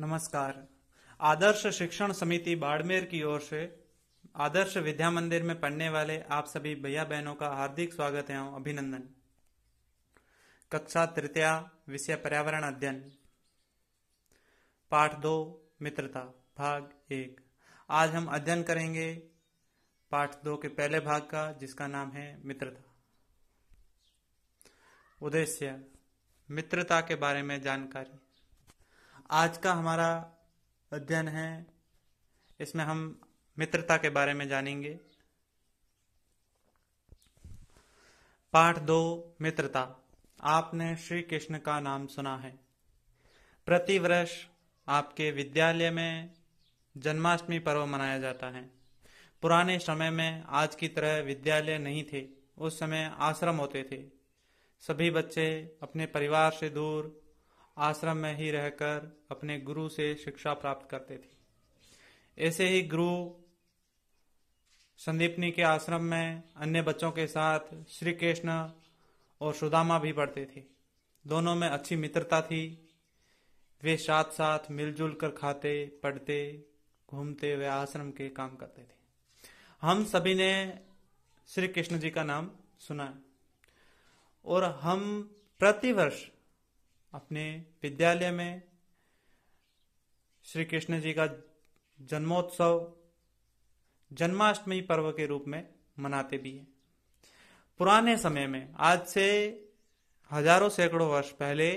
नमस्कार। आदर्श शिक्षण समिति बाड़मेर की ओर से आदर्श विद्या मंदिर में पढ़ने वाले आप सभी भैया बहनों का हार्दिक स्वागत है और अभिनंदन। कक्षा तृतीया, विषय पर्यावरण अध्ययन, पाठ 2 मित्रता, भाग 1। आज हम अध्ययन करेंगे पाठ 2 के पहले भाग का, जिसका नाम है मित्रता। उद्देश्य, मित्रता के बारे में जानकारी। आज का हमारा अध्ययन है, इसमें हम मित्रता के बारे में जानेंगे। पाठ 2 मित्रता। आपने श्री कृष्ण का नाम सुना है। प्रतिवर्ष आपके विद्यालय में जन्माष्टमी पर्व मनाया जाता है। पुराने समय में आज की तरह विद्यालय नहीं थे। उस समय आश्रम होते थे। सभी बच्चे अपने परिवार से दूर आश्रम में ही रहकर अपने गुरु से शिक्षा प्राप्त करते थे। ऐसे ही गुरु संदीपनी के आश्रम में अन्य बच्चों के साथ श्री कृष्ण और सुदामा भी पढ़ते थे। दोनों में अच्छी मित्रता थी। वे साथ साथ मिलजुल कर खाते, पढ़ते, घूमते व आश्रम के काम करते थे। हम सभी ने श्री कृष्ण जी का नाम सुना है और हम प्रतिवर्ष अपने विद्यालय में श्री कृष्ण जी का जन्मोत्सव जन्माष्टमी पर्व के रूप में मनाते भी हैं। पुराने समय में, आज से हजारों सैकड़ों वर्ष पहले,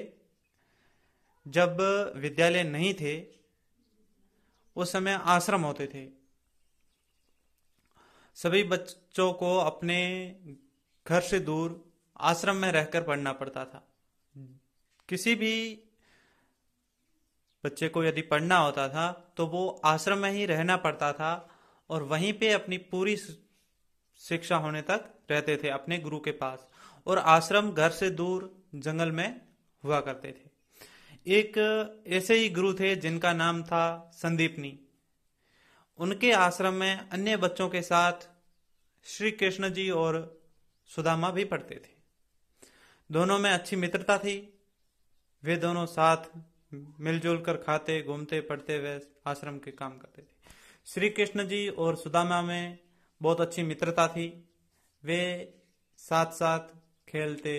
जब विद्यालय नहीं थे, उस समय आश्रम होते थे। सभी बच्चों को अपने घर से दूर आश्रम में रहकर पढ़ना पड़ता था। किसी भी बच्चे को यदि पढ़ना होता था तो वो आश्रम में ही रहना पड़ता था और वहीं पे अपनी पूरी शिक्षा होने तक रहते थे अपने गुरु के पास। और आश्रम घर से दूर जंगल में हुआ करते थे। एक ऐसे ही गुरु थे जिनका नाम था संदीपनी। उनके आश्रम में अन्य बच्चों के साथ श्री कृष्ण जी और सुदामा भी पढ़ते थे। दोनों में अच्छी मित्रता थी। वे दोनों साथ मिलजुल कर खाते, घूमते, पढ़ते व आश्रम के काम करते थे। श्री कृष्ण जी और सुदामा में बहुत अच्छी मित्रता थी। वे साथ साथ खेलते,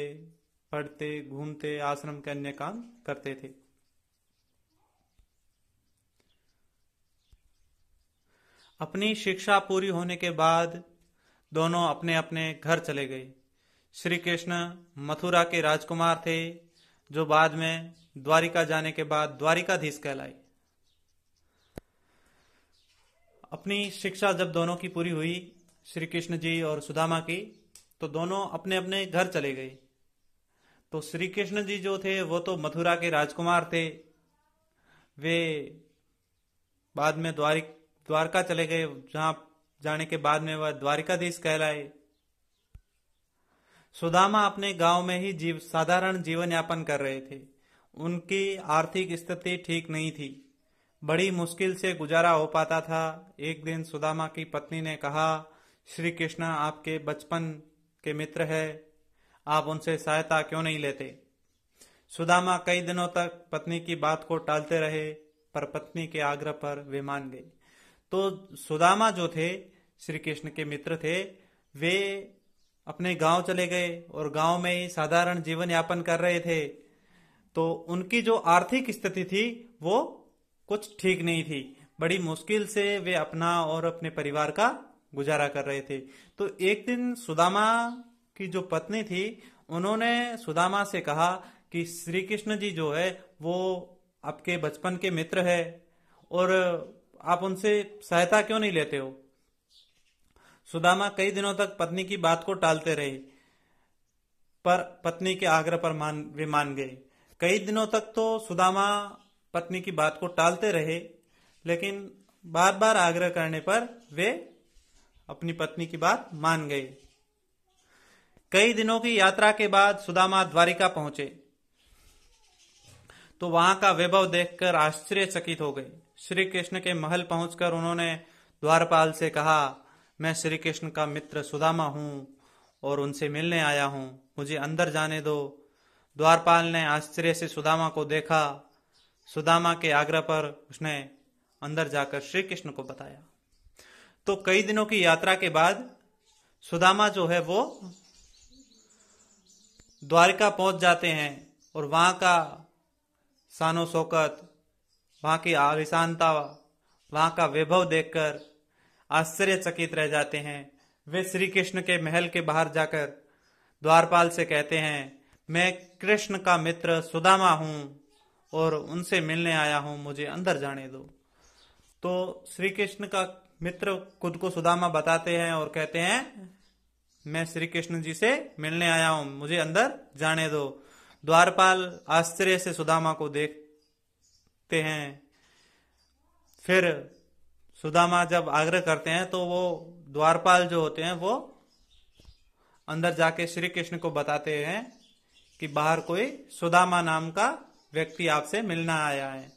पढ़ते, घूमते, आश्रम के अन्य काम करते थे। अपनी शिक्षा पूरी होने के बाद दोनों अपने अपने घर चले गए। श्री कृष्ण मथुरा के राजकुमार थे, जो बाद में द्वारिका जाने के बाद द्वारिकाधीश कहलाए। अपनी शिक्षा जब दोनों की पूरी हुई, श्री कृष्ण जी और सुदामा की, तो दोनों अपने अपने घर चले गए। तो श्री कृष्ण जी जो थे वो तो मथुरा के राजकुमार थे। वे बाद में द्वारका चले गए, जहां जाने के बाद में वह द्वारिकाधीश कहलाए। सुदामा अपने गांव में ही साधारण जीवन यापन कर रहे थे। उनकी आर्थिक स्थिति ठीक नहीं थी। बड़ी मुश्किल से गुजारा हो पाता था। एक दिन सुदामा की पत्नी ने कहा, श्री कृष्ण आपके बचपन के मित्र है, आप उनसे सहायता क्यों नहीं लेते? सुदामा कई दिनों तक पत्नी की बात को टालते रहे, पर पत्नी के आग्रह पर वे मान गए। तो सुदामा जो थे, श्री कृष्ण के मित्र थे, वे अपने गांव चले गए और गांव में ही साधारण जीवन यापन कर रहे थे। तो उनकी जो आर्थिक स्थिति थी वो कुछ ठीक नहीं थी। बड़ी मुश्किल से वे अपना और अपने परिवार का गुजारा कर रहे थे। तो एक दिन सुदामा की जो पत्नी थी, उन्होंने सुदामा से कहा कि श्री कृष्ण जी जो है वो आपके बचपन के मित्र है और आप उनसे सहायता क्यों नहीं लेते हो? सुदामा कई दिनों तक पत्नी की बात को टालते रहे, पर पत्नी के आग्रह पर वे मान गए। कई दिनों तक तो सुदामा पत्नी की बात को टालते रहे, लेकिन बार बार आग्रह करने पर वे अपनी पत्नी की बात मान गए। कई दिनों की यात्रा के बाद सुदामा द्वारिका पहुंचे, तो वहां का वैभव देखकर आश्चर्यचकित हो गए। श्री कृष्ण के महल पहुंचकर उन्होंने द्वारपाल से कहा, मैं श्री कृष्ण का मित्र सुदामा हूं और उनसे मिलने आया हूं, मुझे अंदर जाने दो। द्वारपाल ने आश्चर्य से सुदामा को देखा सुदामा के आग्रह पर उसने अंदर जाकर श्री कृष्ण को बताया। तो कई दिनों की यात्रा के बाद सुदामा जो है वो द्वारिका पहुंच जाते हैं और वहां का शानो शौकत, वहां की आलिशानता, वहां का वैभव देखकर आश्चर्यचकित रह जाते हैं। वे श्री कृष्ण के महल के बाहर जाकर द्वारपाल से कहते हैं, मैं कृष्ण का मित्र सुदामा हूं और उनसे मिलने आया हूं, मुझे अंदर जाने दो। तो श्री कृष्ण का मित्र खुद को सुदामा बताते हैं और कहते हैं, मैं श्री कृष्ण जी से मिलने आया हूं, मुझे अंदर जाने दो। द्वारपाल आश्चर्य से सुदामा को देखते हैं। फिर सुदामा जब आग्रह करते हैं तो वो द्वारपाल जो होते हैं वो अंदर जाके श्री कृष्ण को बताते हैं कि बाहर कोई सुदामा नाम का व्यक्ति आपसे मिलना आया है।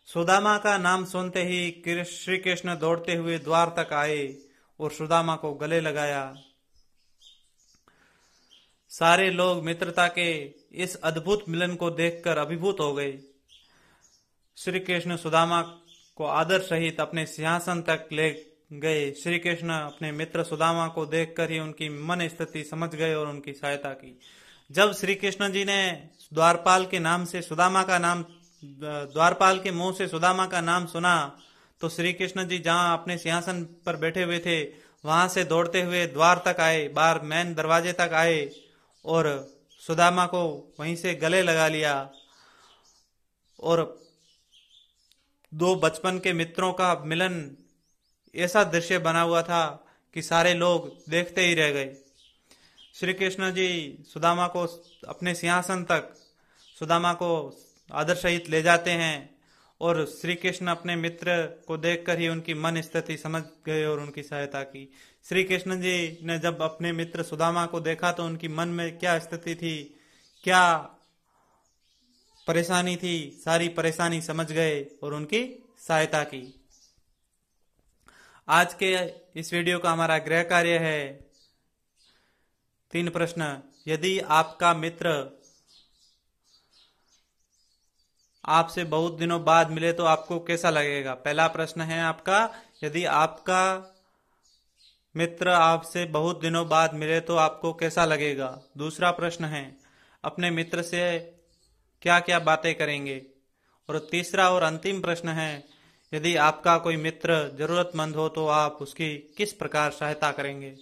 सुदामा का नाम सुनते ही श्री कृष्ण दौड़ते हुए द्वार तक आए और सुदामा को गले लगाया। सारे लोग मित्रता के इस अद्भुत मिलन को देखकर अभिभूत हो गए। श्री कृष्ण सुदामा को आदर सहित अपने सिंहासन तक ले गए। श्री कृष्ण अपने मित्र सुदामा को देखकर ही उनकी मन स्थिति समझ गए और उनकी सहायता की। जब श्री कृष्ण जी ने द्वारपाल के नाम से सुदामा का नाम, द्वारपाल के मुंह से सुदामा का नाम सुना तो श्री कृष्ण जी जहां अपने सिंहासन पर बैठे हुए थे वहां से दौड़ते हुए द्वार तक आए, बाहर मैन दरवाजे तक आए और सुदामा को वहीं से गले लगा लिया। और दो बचपन के मित्रों का मिलन ऐसा दृश्य बना हुआ था कि सारे लोग देखते ही रह गए। श्री कृष्ण जी सुदामा को अपने सिंहासन तक, सुदामा को आदर सहित ले जाते हैं और श्री कृष्ण अपने मित्र को देखकर ही उनकी मन स्थिति समझ गए और उनकी सहायता की। श्री कृष्ण जी ने जब अपने मित्र सुदामा को देखा तो उनकी मन में क्या स्थिति थी, क्या परेशानी थी, सारी परेशानी समझ गए और उनकी सहायता की। आज के इस वीडियो का हमारा गृह कार्य है 3 प्रश्न। यदि आपका मित्र आपसे बहुत दिनों बाद मिले तो आपको कैसा लगेगा? पहला प्रश्न है आपका, यदि आपका मित्र आपसे बहुत दिनों बाद मिले तो आपको कैसा लगेगा? दूसरा प्रश्न है, अपने मित्र से क्या क्या बातें करेंगे? और तीसरा और अंतिम प्रश्न है, यदि आपका कोई मित्र जरूरतमंद हो तो आप उसकी किस प्रकार सहायता करेंगे?